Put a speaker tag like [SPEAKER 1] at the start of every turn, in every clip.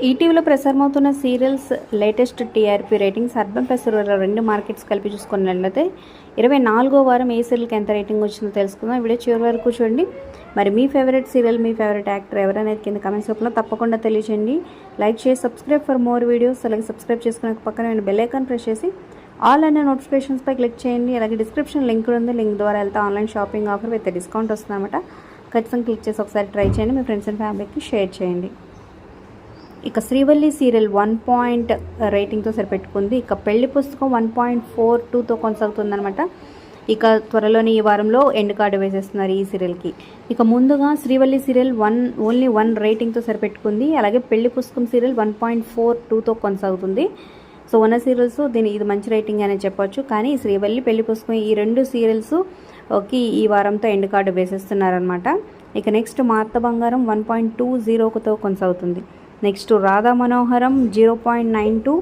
[SPEAKER 1] ఈటీవీలో ప్రసారమవుతున్న serials latest TRP ratings urban plus rural రెండు మార్కెట్స్ కలిపి చూసుకున్నట్లయితే 24వ వారం ఏ సీరియల్కి ఎంత రేటింగ్ వచ్చిందో తెలుసుకుందాం. వీడియో చివరి వరకు చూడండి. మరి మీ ఫేవరెట్ సీరియల్, మీ ఫేవరెట్ యాక్టర్ ఎవరనేది కింద కమెంట్స్ రూపంలో తప్పకుండా తెలియజేయండి. లైక్ చేసి సబ్స్క్రైబ్ ఫర్ మోర్ వీడియోస్. అలాగే సబ్స్క్రైబ్ చేసుకునే పక్కన బెల్ ఐకాన్ ప్రెస్ చేసి ఆల్ అనే నోటిఫికేషన్స్పై క్లిక్ చేయండి. అలాగే డిస్క్రిప్షన్ లింక్ ఉంది, లింక్ ద్వారా వెళ్తే online shopping offer with discount వస్తుందన్నమాట. ఖచ్చితంగా క్లిక్ చేసి ఒకసారి ట్రై చేయండి, మీ ఫ్రెండ్స్ అండ్ ఫ్యామిలీకి షేర్ చేయండి. ఇక శ్రీవల్లి సీరియల్ 1 రేటింగ్తో సరిపెట్టుకుంది. ఇక పెళ్లి పుస్తకం 1.42తో కొనసాగుతుందనమాట. ఇక త్వరలోని ఈ వారంలో ఎండ్ కార్డు వేసేస్తున్నారు ఈ సీరియల్కి. ఇక ముందుగా శ్రీవల్లి సీరియల్ ఓన్లీ 1 రేటింగ్తో సరిపెట్టుకుంది. అలాగే పెళ్లి పుస్తకం సీరియల్ 1.42తో కొనసాగుతుంది. సో ఉన్న సీరియల్స్ ఇది మంచి రేటింగ్ అనే చెప్పొచ్చు. కానీ శ్రీవల్లి, పెళ్లి పుస్తకం ఈ 2 సీరియల్స్ ఈ వారంతో ఎండ్ కార్డు వేసేస్తున్నారనమాట. ఇక నెక్స్ట్ మా అత్త బంగారం 1.20తో కొనసాగుతుంది. నెక్స్ట్ రాధా మనోహరం 0.92.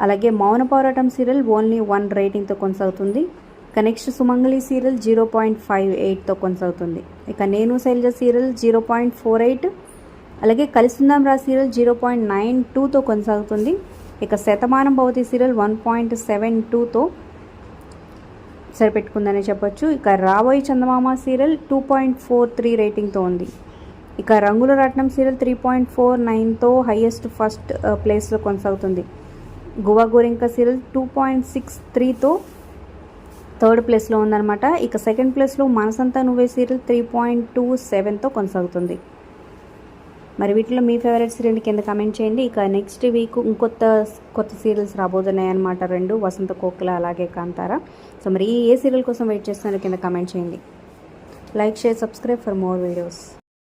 [SPEAKER 1] అలాగే మౌన పోరాటం సీరియల్ ఓన్లీ 1 రేటింగ్తో కొనసాగుతుంది. ఇక నెక్స్ట్ సుమంగళి సీరియల్ 0.58తో కొనసాగుతుంది. ఇక నేను శైలజ సీరియల్ 0.48. అలాగే కలిసిందాం రా సీరియల్ 0.92తో కొనసాగుతుంది. ఇక శతమానం భవతి సీరియల్ 1.72తో సరిపెట్టుకుందని చెప్పొచ్చు. ఇక రాబోయే చందమామ సీరియల్ 2.43 రేటింగ్తో ఉంది. ఇక రంగుల రత్నం సీరియల్ 3.49తో హైయెస్ట్ ఫస్ట్ ప్లేస్లో కొనసాగుతుంది. గువా గోరింక సీరియల్ 2.63తో థర్డ్ ప్లేస్లో ఉందన్నమాట. ఇక సెకండ్ ప్లేస్లో మనసంతా నువ్వే సీరియల్ 3.27తో కొనసాగుతుంది. మరి వీటిలో మీ ఫేవరెట్ సీరియల్ కింద కమెంట్ చేయండి. ఇక నెక్స్ట్ వీక్ కొత్త సీరియల్స్ రాబోతున్నాయి అన్నమాట, 2 వసంత కోకిల అలాగే కాంతార. సో మరి ఏ సీరియల్ కోసం వెయిట్ చేస్తున్నారో కింద కమెంట్ చేయండి. Like, share, subscribe for more videos.